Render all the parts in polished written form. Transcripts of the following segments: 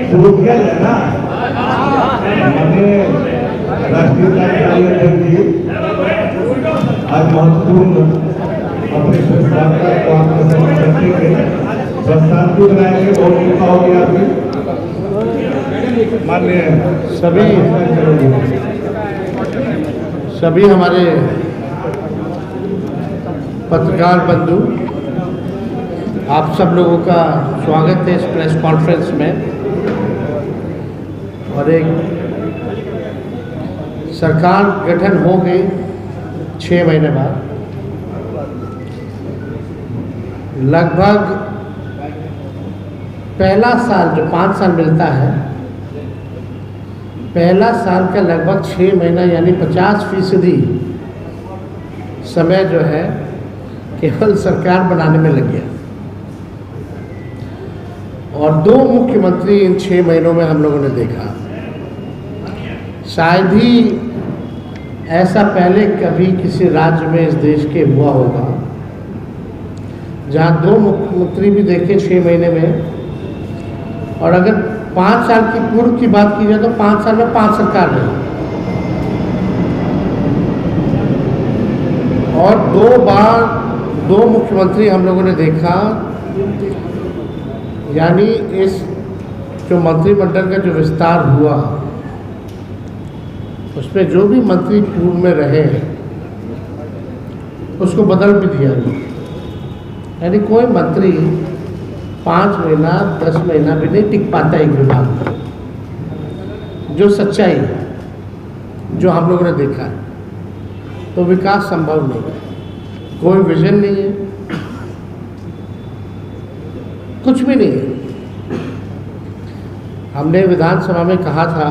शुरू किया जाए ना। मैंने राष्ट्रीय कार्यकारिणी जी आज महत्वपूर्ण अपने वार्ता को आपके साथ रखेंगे। प्रस्थान भी बनाएंगे, बहुत कृपा होगी आपकी। माननीय सभी हमारे पत्रकार बंधु, आप सब लोगों का स्वागत है इस प्रेस कॉन्फ्रेंस में। और एक सरकार गठन हो गई 6 महीने बाद, लगभग पहला साल जो 5 साल मिलता है, पहला साल का लगभग 6 महीना यानी 50% समय जो है केवल सरकार बनाने में लग गया। और 2 मुख्यमंत्री इन 6 महीनों में हम लोगों ने देखा। शायद ही ऐसा पहले कभी किसी राज्य में इस देश के हुआ होगा जहां 2 मुख्यमंत्री भी देखे 6 महीने में। और अगर 5 साल की पूर्व की बात की जाए तो 5 साल में 5 सरकार रही और 2 बार 2 मुख्यमंत्री हम लोगों ने देखा। यानी इस जो मंत्रिमंडल का जो विस्तार हुआ उसमें जो भी मंत्री पूर्व में रहे उसको बदल भी दिया गया। यानी कोई मंत्री 5 महीना 10 महीना भी नहीं टिक पाता एक विभाग में। जो सच्चाई है, जो हम लोगों ने देखा है, तो विकास संभव नहीं है, कोई विजन नहीं है, कुछ भी नहीं है। हमने विधानसभा में कहा था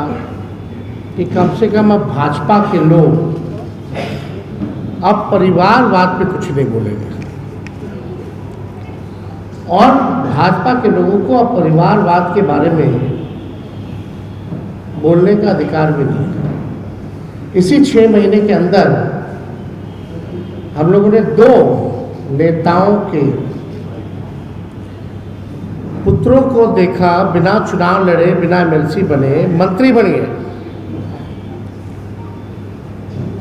कि कम से कम अब भाजपा के लोग अब परिवारवाद पे कुछ नहीं बोलेंगे और भाजपा के लोगों को अब परिवारवाद के बारे में बोलने का अधिकार भी नहीं है। इसी 6 महीने के अंदर हम लोगों ने 2 नेताओं के पुत्रों को देखा, बिना चुनाव लड़े, बिना एमएलसी बने मंत्री बन गए।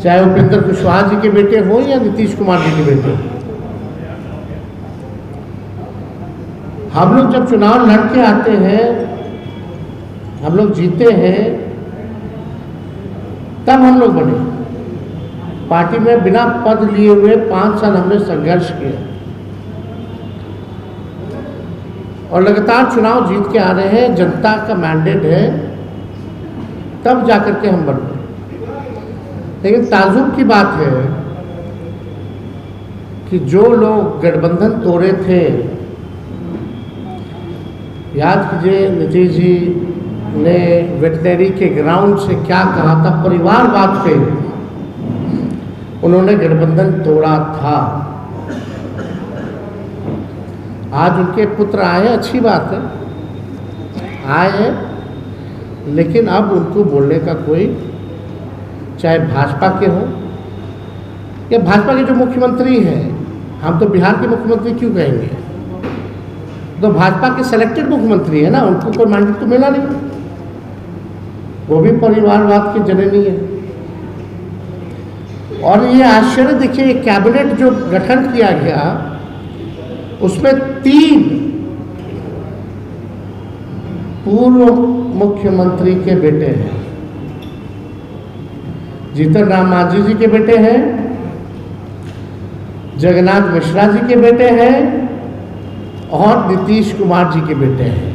चाहे उपेंद्र कुशवाहा जी के बेटे हो या नीतीश कुमार जी के बेटे हो। हम लोग जब चुनाव लड़के आते हैं, हम लोग जीते हैं, तब हम लोग बने। पार्टी में बिना पद लिए हुए 5 साल हमने संघर्ष किया और लगातार चुनाव जीत के आ रहे हैं। जनता का मैंडेट है, तब जाकर के हम बने। लेकिन ताजुब की बात है कि जो लोग गठबंधन तोड़े थे, याद कीजिए नीतीश जी ने वेटनरी के ग्राउंड से क्या कहा था, परिवारवाद पे उन्होंने गठबंधन तोड़ा था। आज उनके पुत्र आए, अच्छी बात है, आए हैं, लेकिन अब उनको बोलने का कोई, चाहे भाजपा के हो या भाजपा के जो मुख्यमंत्री हैं, हम तो बिहार के मुख्यमंत्री क्यों कहेंगे, तो भाजपा के सिलेक्टेड मुख्यमंत्री है ना, उनको कोई मैंडेट तो मिला नहीं, वो भी परिवारवाद की जननी है। और ये आश्चर्य देखिए, कैबिनेट जो गठन किया गया उसमें 3 पूर्व मुख्यमंत्री के बेटे हैं। जीतन राम मांझी जी के बेटे हैं, जगन्नाथ मिश्रा जी के बेटे हैं और नीतीश कुमार जी के बेटे हैं।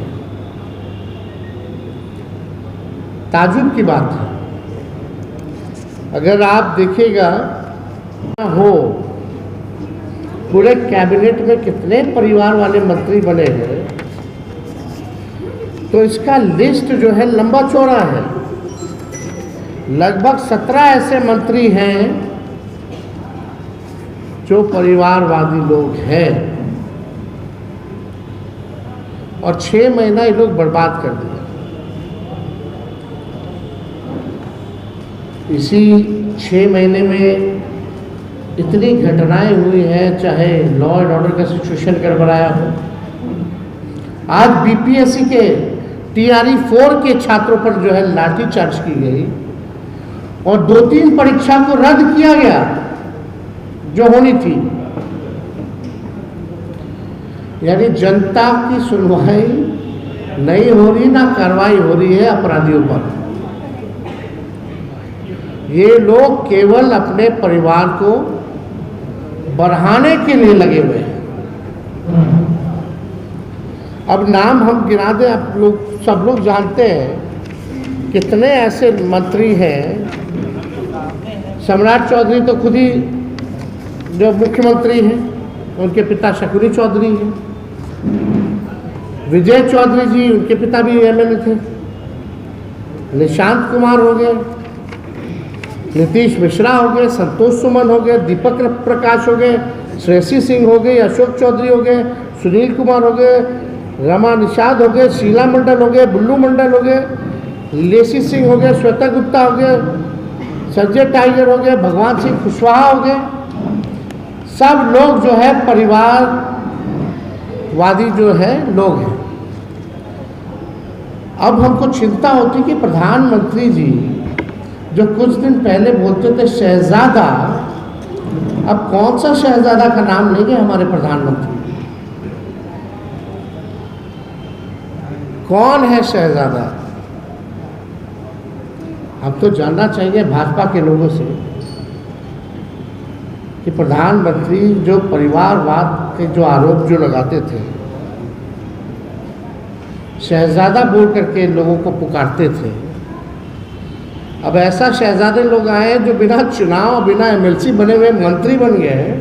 ताजुब की बात है, अगर आप देखिएगा हो पूरे कैबिनेट में कितने परिवार वाले मंत्री बने हैं, तो इसका लिस्ट जो है लंबा चौड़ा है। लगभग 17 ऐसे मंत्री हैं जो परिवारवादी लोग हैं और 6 महीना ये लोग बर्बाद कर दिया। इसी 6 महीने में इतनी घटनाएं हुई हैं, चाहे लॉ एंड ऑर्डर का सिचुएशन गड़बड़ाया हो, आज बीपीएससी के टीआरई 4 के छात्रों पर जो है लाठीचार्ज की गई और 2-3 परीक्षा को रद्द किया गया जो होनी थी। यानी जनता की सुनवाई नहीं हो रही, ना कार्रवाई हो रही है अपराधियों पर। ये लोग केवल अपने परिवार को बढ़ाने के लिए लगे हुए हैं। अब नाम हम गिना दें, आप लोग सब लोग जानते हैं कितने ऐसे मंत्री हैं। सम्राट चौधरी तो खुद ही जो मुख्यमंत्री हैं, उनके पिता शकुनी चौधरी हैं। विजय चौधरी जी, उनके पिता भी एमएलए थे। निशांत कुमार हो गए, नीतीश मिश्रा हो गए, संतोष सुमन हो गए, दीपक प्रकाश हो गए, श्रेयसी सिंह हो गए, अशोक चौधरी हो गए, सुनील कुमार हो गए, रमा निषाद हो गए, शीला मंडल हो गए, बुल्लू मंडल हो गए, लेसी सिंह हो गए, श्वेता गुप्ता हो गए, संजय टाइगर हो गए, भगवान सिंह कुशवाहा हो गए। सब लोग जो है परिवारवादी जो है लोग हैं। अब हमको चिंता होती कि प्रधानमंत्री जी जो कुछ दिन पहले बोलते थे शहजादा, अब कौन सा शहजादा का नाम लेंगे हमारे प्रधानमंत्री? कौन है शहजादा? हम तो जानना चाहिए भाजपा के लोगों से कि प्रधानमंत्री जो परिवारवाद के जो आरोप जो लगाते थे, शहजादा बोल करके लोगों को पुकारते थे, अब ऐसा शहजादे लोग आए हैं जो बिना चुनाव, बिना एमएलसी बने हुए मंत्री बन गए हैं।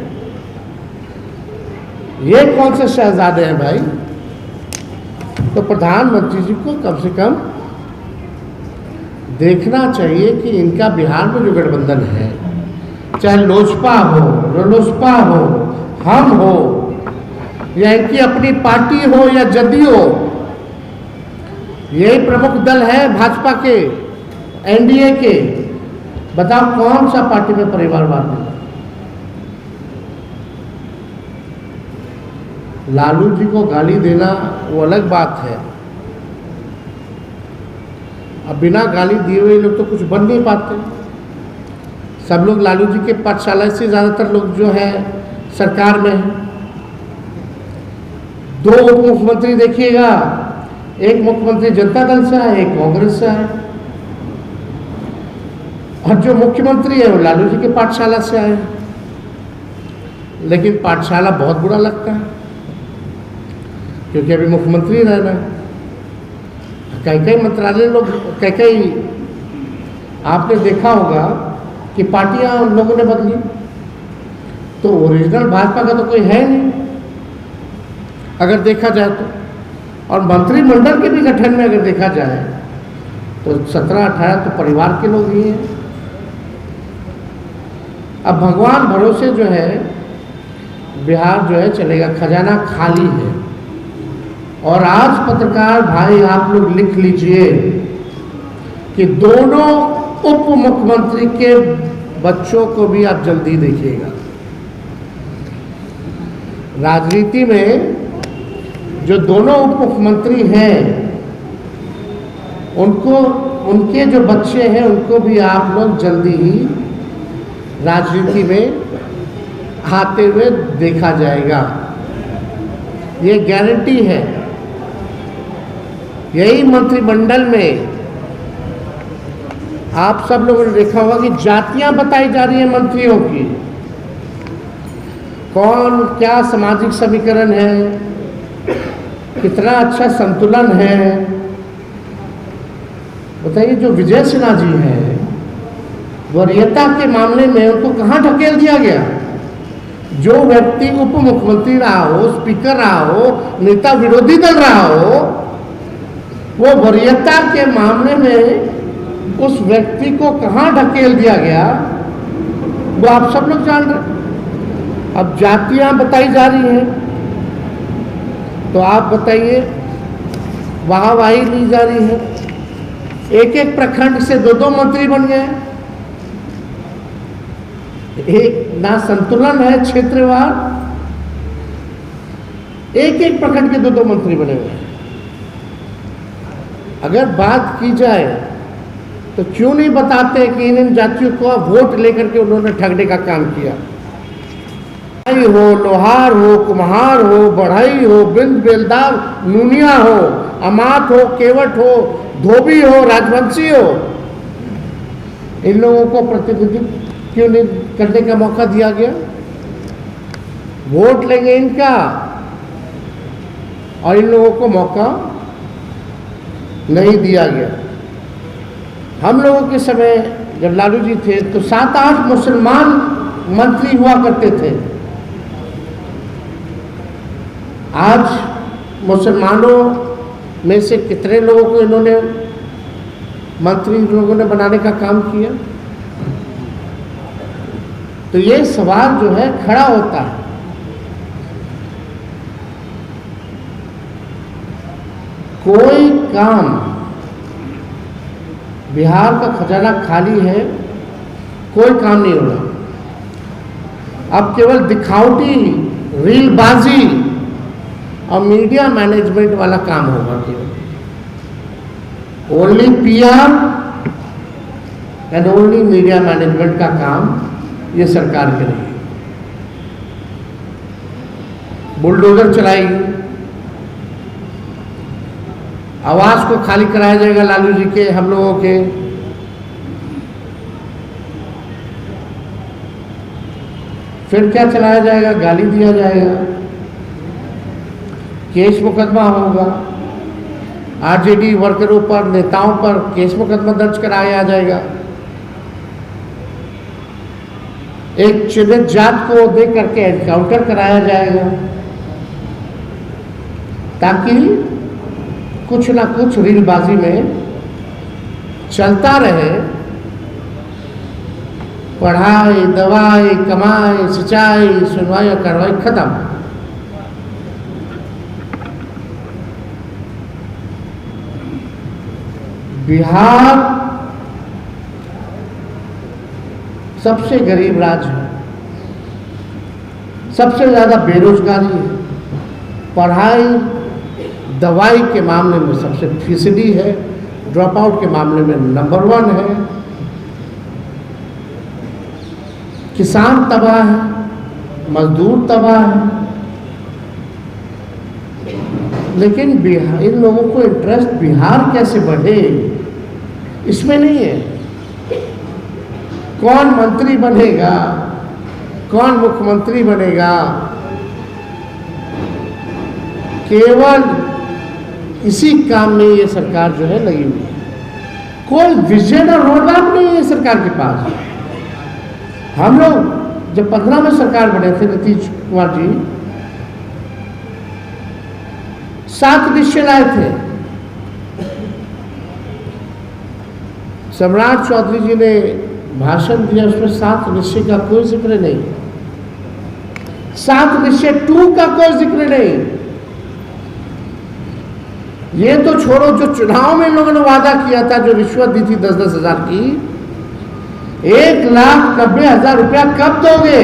ये कौन से शहजादे हैं भाई? तो प्रधानमंत्री जी को कम से कम देखना चाहिए कि इनका बिहार में जो गठबंधन है, चाहे लोजपा हो, रालोसपा हो, हम हो, या इनकी अपनी पार्टी हो या जदयू हो, यही प्रमुख दल है भाजपा के, एनडीए के। बताओ कौन सा पार्टी में परिवारवाद है? लालू जी को गाली देना वो अलग बात है। अब बिना गाली दिए हुए लोग तो कुछ बन नहीं पाते। सब लोग लालू जी के पाठशाला से ज़्यादातर लोग जो है सरकार में है। 2 उप मुख्यमंत्री देखिएगा, एक मुख्यमंत्री जनता दल से है, एक कांग्रेस से है, और जो मुख्यमंत्री है वो लालू जी के पाठशाला से आए। लेकिन पाठशाला बहुत बुरा लगता है क्योंकि अभी मुख्यमंत्री रहना है। कई मंत्रालय लोग, कई आपने देखा होगा कि पार्टियां उन लोगों ने बदली, तो ओरिजिनल भाजपा का तो कोई है नहीं अगर देखा जाए तो। और मंत्रिमंडल के भी गठन में अगर देखा जाए तो 17-18 तो परिवार के लोग ही हैं। अब भगवान भरोसे जो है बिहार जो है चलेगा, खजाना खाली है। और आज पत्रकार भाई आप लोग लिख लीजिए कि दोनों उप मुख्यमंत्री के बच्चों को भी आप जल्दी देखिएगा। राजनीति में जो दोनों उप मुख्यमंत्री हैं उनको, उनके जो बच्चे हैं उनको भी आप लोग जल्दी ही राजनीति में आते हुए देखा जाएगा। ये गारंटी है। यही मंत्रिमंडल में आप सब लोगों ने देखा होगा कि जातियां बताई जा रही हैं मंत्रियों की, कौन क्या सामाजिक समीकरण है, कितना अच्छा संतुलन है। बताइए, जो विजय सिन्हा जी हैं, वरीयता के मामले में उनको कहाँ ढकेल दिया गया? जो व्यक्ति उप मुख्यमंत्री रहा हो, स्पीकर रहा हो, नेता विरोधी दल रहा हो, वो वरीयता के मामले में उस व्यक्ति को कहाँ ढकेल दिया गया वो आप सब लोग जान रहे। अब जातियां बताई जा रही हैं तो आप बताइए, वाहवाही ली जा रही है। एक एक प्रखंड से 2-2 मंत्री बन गए। एक ना संतुलन है क्षेत्रवार, एक एक प्रखंड के 2-2 मंत्री बने हुए हैं। अगर बात की जाए तो क्यों नहीं बताते कि इन जातियों को वोट लेकर के उन्होंने ठगने का काम किया। भाई हो, लोहार हो, कुम्हार हो, बढ़ई हो, बिंद बेलदार, नूनिया हो, अमात हो, केवट हो, धोबी हो, राजवंशी हो, इन लोगों को प्रतिनिधित्व क्यों नहीं करने का मौका दिया गया? वोट लेंगे इनका और इन लोगों को मौका नहीं दिया गया। हम लोगों के समय जब लालू जी थे तो 7-8 मुसलमान मंत्री हुआ करते थे। आज मुसलमानों में से कितने लोगों को इन्होंने मंत्री लोगों ने बनाने का काम किया? तो ये सवाल जो है खड़ा होता है। कोई काम, बिहार का खजाना खाली है, कोई काम नहीं हो रहा। अब केवल दिखावटी, रीलबाजी और मीडिया मैनेजमेंट वाला काम होगा। केवल only PR and only media management का काम ये सरकार करेगी। बुलडोजर चलाएगी, आवास को खाली कराया जाएगा लालू जी के, हम लोगों के। फिर क्या चलाया जाएगा? गाली दिया जाएगा, केस मुकदमा होगा, आरजेडी वर्करों पर, नेताओं पर केस मुकदमा दर्ज कराया जाएगा। एक चिन्हित जात को दे करके एनकाउंटर कराया जाएगा ताकि कुछ ना कुछ रीलबाजी में चलता रहे। पढ़ाई, दवाई, कमाई, सिंचाई, सुनवाई और कार्रवाई खत्म। बिहार सबसे गरीब राज्य है, सबसे ज़्यादा बेरोजगारी है, पढ़ाई दवाई के मामले में सबसे फीसदी है, ड्रॉप आउट के मामले में नंबर 1 है, किसान तबाह है, मजदूर तबाह है। लेकिन बिहार, इन लोगों को इंटरेस्ट बिहार कैसे बढ़े इसमें नहीं है। कौन मंत्री बनेगा, कौन मुख्यमंत्री बनेगा, केवल इसी काम में ये सरकार जो है लगी हुई है। कोई विजन और रोड मैप नहीं है सरकार के पास। हम लोग जब 15 में सरकार बने थे, नीतीश कुमार जी 7 निश्चय लाए थे। सम्राट चौधरी जी ने भाषण दिया, उसमें 7 निश्चय का कोई जिक्र नहीं, 7 निश्चय 2 का कोई जिक्र नहीं। ये तो छोड़ो, जो चुनाव में इन लोगों ने वादा किया था, जो रिश्वत दी थी 10-10 हजार की, 1,90,000 रुपया कब दोगे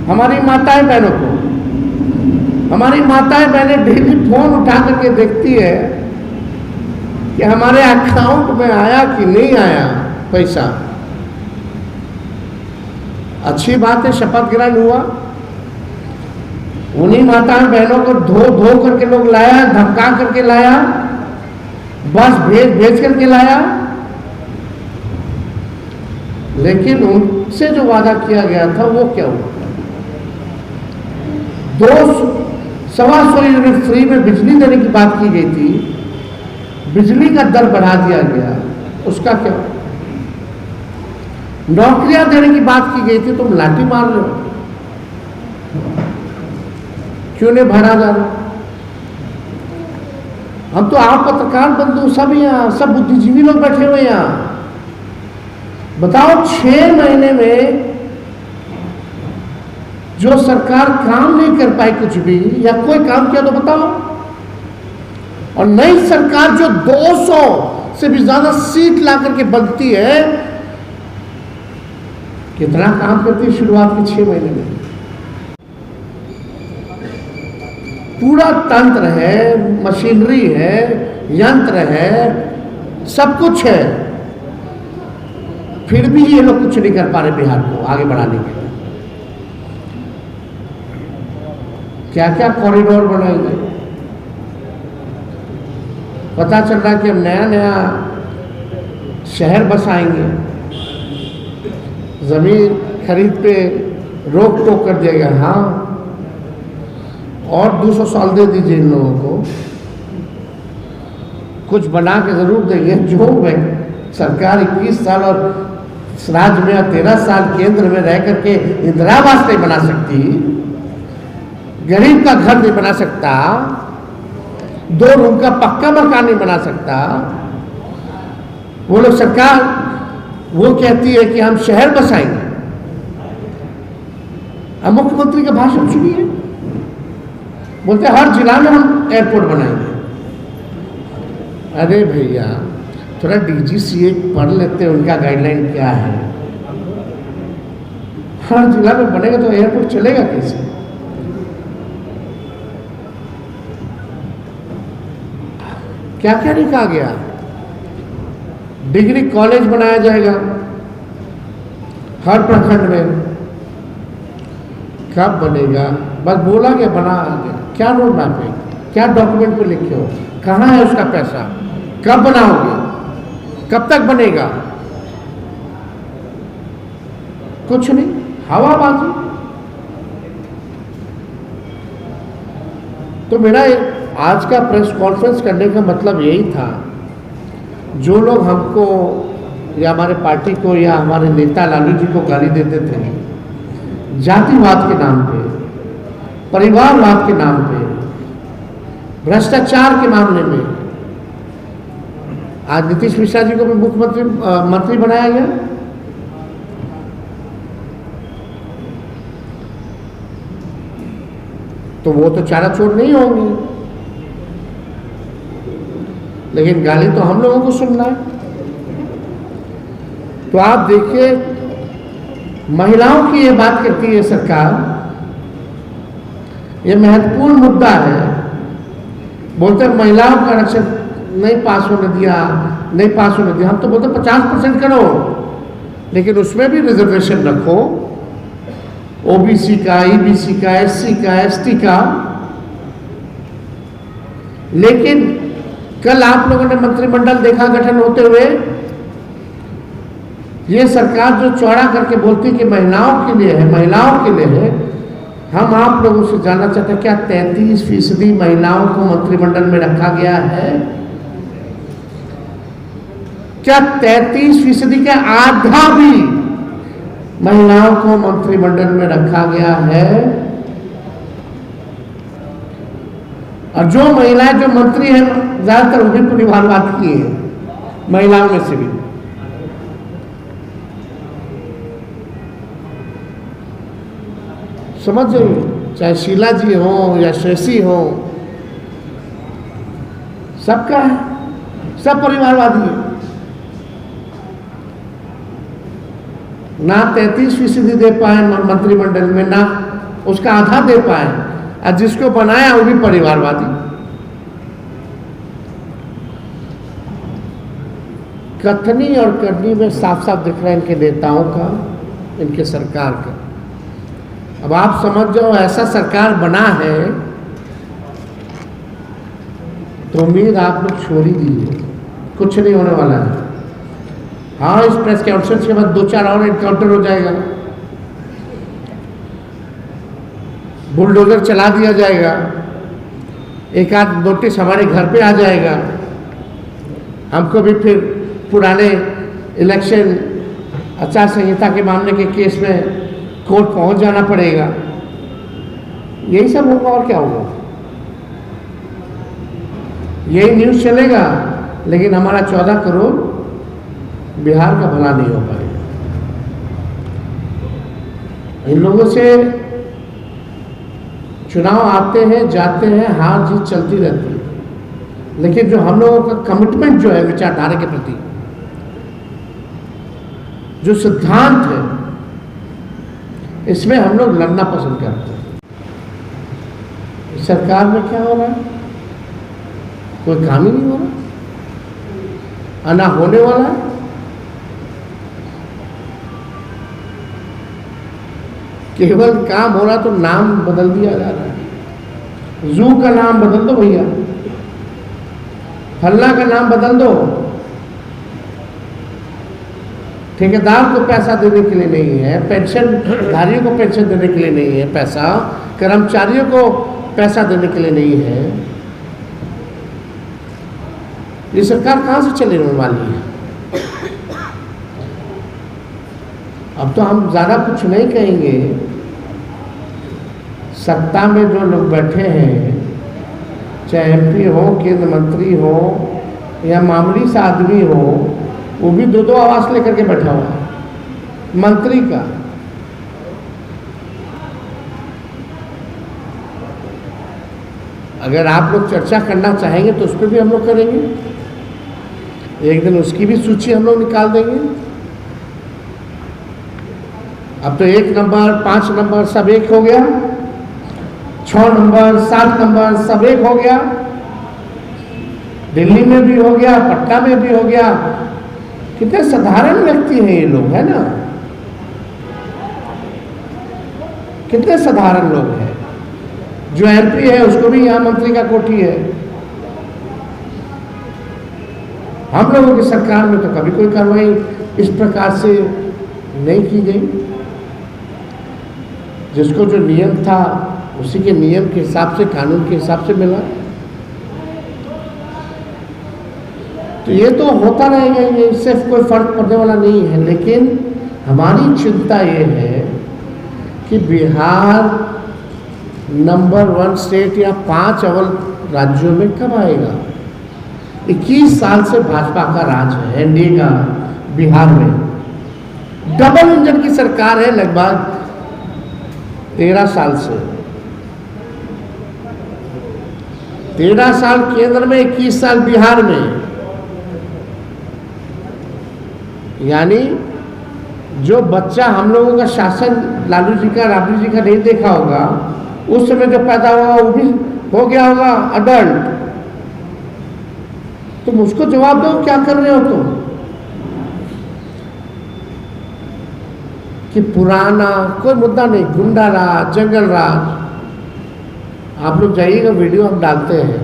हमारी माताएं बहनों को? हमारी माताएं बहनें डेली फोन उठा करके देखती है कि हमारे अकाउंट में आया कि नहीं आया पैसा। अच्छी बात है, शपथ ग्रहण हुआ, उन्हीं माताएं बहनों को धो करके लोग लाया, धमका करके लाया, बस भेज करके लाया। लेकिन उनसे जो वादा किया गया था वो क्या हुआ? 200-125 यूनिट फ्री में बिजली देने की बात की गई थी, बिजली का दर बढ़ा दिया गया, उसका क्या? नौकरियां देने की बात की गई थी, तुम लाठी मार रहे हो, क्यों नहीं भरा जा रहा? हम तो आप पत्रकार बंधु सब यहाँ, सब बुद्धिजीवी लोग बैठे हुए यहाँ, बताओ 6 महीने में जो सरकार काम नहीं कर पाई कुछ भी, या कोई काम किया तो बताओ। और नई सरकार जो 200 से भी ज्यादा सीट ला करके बनती है, कितना काम करती है शुरुआत के 6 महीने में? पूरा तंत्र है, मशीनरी है, यंत्र है, सब कुछ है, फिर भी ये लोग कुछ नहीं कर पा रहे बिहार को आगे बढ़ाने के लिए। क्या क्या कॉरिडोर बनाएंगे, पता चल रहा है कि हम नया नया शहर बसाएंगे, जमीन खरीद पे रोक टोक कर देगा। हाँ, और 200 साल दे दीजिए इन लोगों को, कुछ बना के जरूर देंगे। जो सरकार 21 साल और राज्य में 13 साल केंद्र में रह करके इंदिरा आवास नहीं बना सकती, गरीब का घर नहीं बना सकता, 2 रूम का पक्का मकान नहीं बना सकता, वो लोग सरकार वो कहती है कि हम शहर बसाएंगे। अब मुख्यमंत्री का भाषण सुनिए, बोलते हर जिला में हम एयरपोर्ट बनाएंगे। अरे भैया, थोड़ा डीजीसीए पढ़ लेते हैं, उनका गाइडलाइन क्या है। हर जिला में बनेगा तो एयरपोर्ट चलेगा कैसे? क्या क्या नहीं कहा गया। डिग्री कॉलेज बनाया जाएगा हर प्रखंड में। कब बनेगा? बस बोला गया, बना गया। क्या रोड मैप है, क्या डॉक्यूमेंट पे लिखे हो, कहाँ है उसका पैसा, कब बनाओगे, कब तक बनेगा? कुछ नहीं, हवाबाजी। तो मेरा आज का प्रेस कॉन्फ्रेंस करने का मतलब यही था, जो लोग हमको या हमारे पार्टी को या हमारे नेता लालू जी को गाली देते थे जातिवाद के नाम पे, परिवारवाद के नाम पे, भ्रष्टाचार के मामले में, आज नीतीश मिश्रा जी को भी मुख्यमंत्री मंत्री बनाया गया। तो वो तो चाराचोर नहीं होंगे, लेकिन गाली तो हम लोगों को सुनना है। तो आप देखिए, महिलाओं की ये बात करती है सरकार, ये महत्वपूर्ण मुद्दा है। बोलते हैं महिलाओं का आरक्षण नहीं पास होने दिया, नहीं पास होने दिया। हम तो बोलते 50% करो, लेकिन उसमें भी रिजर्वेशन रखो, ओबीसी का, ईबीसी का, एससी का, एसटी का। लेकिन कल आप लोगों ने मंत्रिमंडल देखा गठन होते हुए, ये सरकार जो चौड़ा करके बोलती कि महिलाओं के लिए है, महिलाओं के लिए है। हम आप लोगों से जानना चाहते हैं, क्या 33% महिलाओं को मंत्रिमंडल में रखा गया है? क्या 33% के आधा भी महिलाओं को मंत्रिमंडल में रखा गया है? और जो महिलाएं जो मंत्री हैं, ज्यादातर वो भी परिवारवाद की है, महिलाओं में से भी। समझ जाइए, चाहे शीला जी हो या श्रेषी हो, सबका है, सब परिवारवादी है। ना 33% दे पाए मंत्रिमंडल में, ना उसका आधा दे पाए, और जिसको बनाया वो भी परिवारवादी। कथनी और करनी में साफ साफ दिख रहा है इनके नेताओं का, इनके सरकार का। अब आप समझ जाओ, ऐसा सरकार बना है तो उम्मीद आप लोग छोड़ ही दीजिए, कुछ नहीं होने वाला है। हाँ, इस प्रेस कॉन्फ्रेंस के बाद 2-4 और एनकाउंटर हो जाएगा, बुलडोजर चला दिया जाएगा, एक आध नोटिस हमारे घर पे आ जाएगा, हमको भी फिर पुराने इलेक्शन आचार संहिता के मामले के केस में कोर्ट पहुंच जाना पड़ेगा। यही सब होगा, और क्या होगा? यही न्यूज़ चलेगा, लेकिन हमारा 14 करोड़ बिहार का भला नहीं हो पाएगा। इन लोगों से चुनाव आते हैं, जाते हैं, हार जीत चलती रहती है, लेकिन जो हम लोगों का कमिटमेंट जो है विचारधारा के प्रति, जो सिद्धांत है, इसमें हम लोग लड़ना पसंद करते हैं। सरकार में क्या हो रहा है? कोई काम ही नहीं हो रहा, ना होने वाला है। केवल काम हो रहा तो नाम बदल दिया जा रहा है। जू का नाम बदल दो भैया, फल्ला का नाम बदल दो। ठेकेदार को पैसा देने के लिए नहीं है, पेंशनधारियों को पेंशन देने के लिए नहीं है पैसा, कर्मचारियों को पैसा देने के लिए नहीं है। ये सरकार कहाँ से चलने वाली है? अब तो हम ज़्यादा कुछ नहीं कहेंगे। सत्ता में जो लोग बैठे हैं, चाहे एमपी हो, केंद्र मंत्री हो या मामूली सा आदमी हो, वो भी दो आवास लेकर के बैठा हुआ है मंत्री का। अगर आप लोग चर्चा करना चाहेंगे तो उस पर भी हम लोग करेंगे, एक दिन उसकी भी सूची हम लोग निकाल देंगे। अब तो 1 नंबर 5 नंबर सब एक हो गया, 6 नंबर 7 नंबर सब एक हो गया, दिल्ली में भी हो गया, पटना में भी हो गया। कितने साधारण व्यक्ति हैं ये लोग, है ना? कितने साधारण लोग हैं। जो एमपी है उसको भी यहाँ मंत्री का कोठी है। हम लोगों की सरकार में तो कभी कोई कार्रवाई इस प्रकार से नहीं की गई। जिसको जो नियम था उसी के नियम के हिसाब से, कानून के हिसाब से मिला। तो ये तो होता रहेगा, ये इससे कोई फर्क पड़ने वाला नहीं है। लेकिन हमारी चिंता ये है कि बिहार नंबर 1 स्टेट या 5 अव्वल राज्यों में कब आएगा? 21 साल से भाजपा का राज है, एनडीए का बिहार में। डबल इंजन की सरकार है लगभग 13 साल से। 13 साल केंद्र में, 21 साल बिहार में। यानी जो बच्चा हम लोगों का शासन लालू जी का, राबड़ी जी का नहीं देखा होगा, उस समय जो पैदा हुआ वो भी हो गया होगा अडल्ट। तुम उसको जवाब दो, क्या कर रहे हो तुम? कि पुराना कोई मुद्दा नहीं, गुंडा राज, जंगल राज। आप लोग जाइएगा, वीडियो हम डालते हैं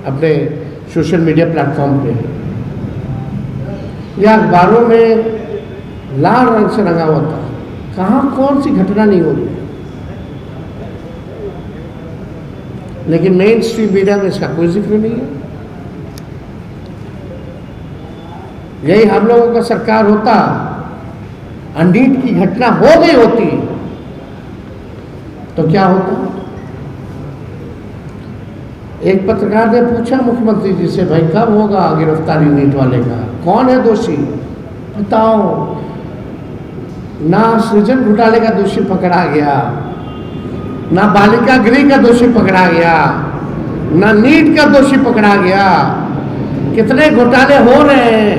अपने सोशल मीडिया प्लेटफॉर्म पे, या अखबारों में लाल रंग से रंगा हुआ था। कहाँ कौन सी घटना नहीं हो रही, लेकिन मेन स्ट्रीम मीडिया में इसका कोई जिक्र नहीं है। यही हम लोगों का सरकार होता, अनडीट की घटना हो गई होती तो क्या होता? एक पत्रकार ने पूछा मुख्यमंत्री जी से, भाई कब होगा गिरफ्तारी नीट वाले का, कौन है दोषी बताओ। ना सृजन घोटाले का दोषी पकड़ा गया, ना बालिका गृह का दोषी पकड़ा गया, ना नीट का दोषी पकड़ा गया। कितने घोटाले हो रहे हैं,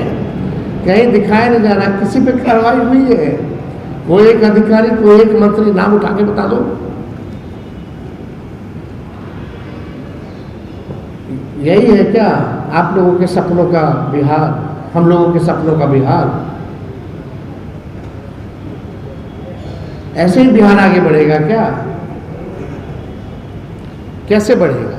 कहीं दिखाया नहीं जा रहा, किसी पे कार्रवाई हुई है? कोई एक अधिकारी, कोई एक मंत्री नाम उठा के बता दो। यही है क्या आप लोगों के सपनों का बिहार, हम लोगों के सपनों का बिहार? ऐसे ही बिहार आगे बढ़ेगा क्या? कैसे बढ़ेगा?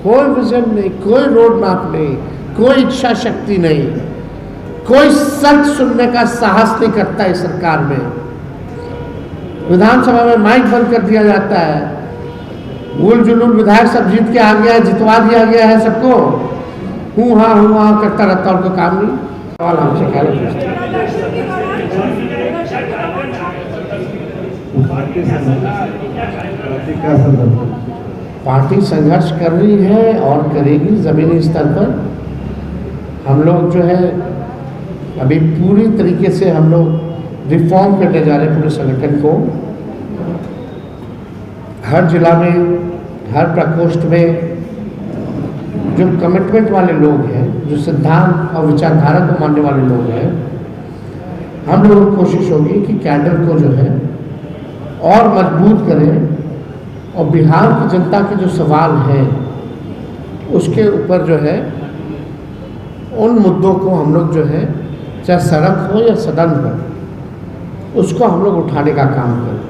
कोई विजन नहीं, कोई रोड मैप नहीं, कोई इच्छा शक्ति नहीं, कोई सच सुनने का साहस नहीं करता इस सरकार में। विधानसभा में माइक बंद कर दिया जाता है, उल जुलूल विधायक सब जीत के आ गया है, जितवा दिया गया है सबको, हूँ हाँ करता रहता, उनको काम नहीं। सवाल हमसे क्या पूछते पार्टी संघर्ष कर रही है और करेगी जमीनी स्तर पर। हम लोग जो है अभी पूरी तरीके से हम लोग रिफॉर्म करने जा रहे हैं पूरे संगठन को। हर जिला में, हर प्रकोष्ठ में जो कमिटमेंट वाले लोग हैं, जो सिद्धांत और विचारधारा को मानने वाले लोग हैं, हम लोगों की कोशिश होगी कि कैडर को जो है और मजबूत करें और बिहार की जनता के जो सवाल हैं उसके ऊपर जो है उन मुद्दों को हम लोग जो है चाहे सड़क हो या सदन हो उसको हम लोग उठाने का काम करें।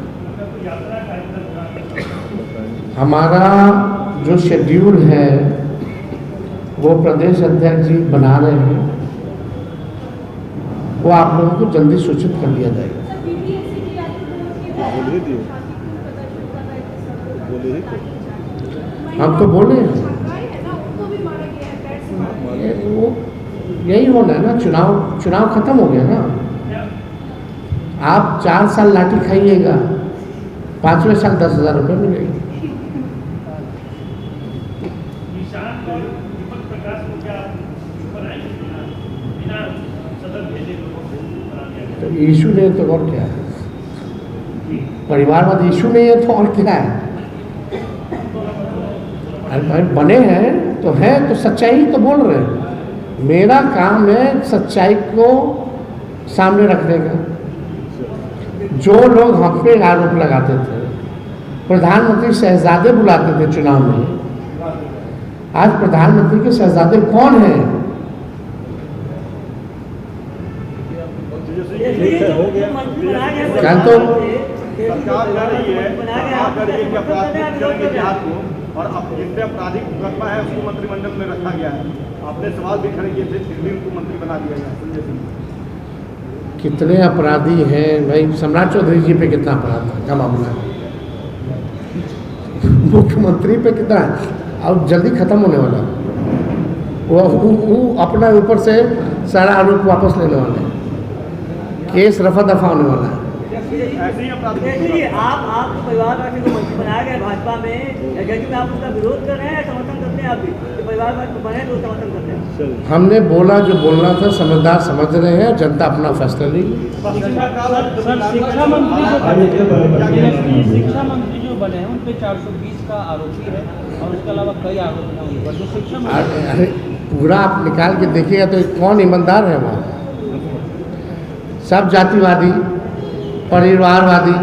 हमारा जो शेड्यूल है वो प्रदेश अध्यक्ष जी बना रहे हैं, वो आप लोगों को जल्दी सूचित कर दिया जाएगा। हम तो बोले हैं वो यही होना है ना, चुनाव खत्म हो गया ना। आप 4 साल लाठी खाइएगा, 5वें साल 10,000 रुपये मिलेंगे। तो इशू नहीं तो और क्या है, परिवारवाद इशू नहीं है तो और क्या है। अरे भाई बने हैं तो सच्चाई तो बोल रहे हैं। मेरा काम है सच्चाई को सामने रखने का। जो लोग हम पे आरोप लगाते थे, प्रधानमंत्री शहजादे बुलाते थे चुनाव में, आज प्रधानमंत्री के शहजादे कौन हैं? क्या तो सरकार कर रही है कि अपराधिक करेंगे बिहार को, और अब जिन पे आपराधिक मुकदमा है उसको मंत्रिमंडल में रखा गया है। आपने सवाल भी खड़े किए थे, फिर भी उनको मंत्री बना दिया गया संजय सिंह। कितने अपराधी हैं भाई? सम्राट चौधरी जी पे कितना अपराध था, क्या मामला है? मुख्यमंत्री पे कितना है? अब जल्दी खत्म होने वाला है। वो अपना ऊपर से सारा आरोप वापस लेने वाले हैं, केस रफा दफा होने वाला है। ऐसे ही अपराधिक आप परिवारवाद को मंत्री बनाया गया भाजपा में, जबकि आप उसका विरोध कर रहे हैं, समर्थन करते हैं? आप भी परिवारवाद को बने तो समर्थन करते हैं? हमने बोला जो बोलना था, समझदार समझ रहे हैं, जनता अपना फैसला लेगी। शिक्षा मंत्री जो बने हैं उन पे 420 का आरोपी है और उसके अलावा कई आरोप हैं उन पर। जो शिक्षा मंत्री अरे पूरा आप निकाल के देखिएगा तो कौन ईमानदार है वहाँ? सब जातिवादी, परिवारवादी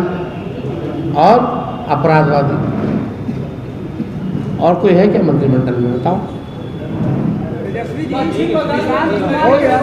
और अपराधवादी। और कोई है क्या मंत्रिमंडल में? बताओ। हो गया।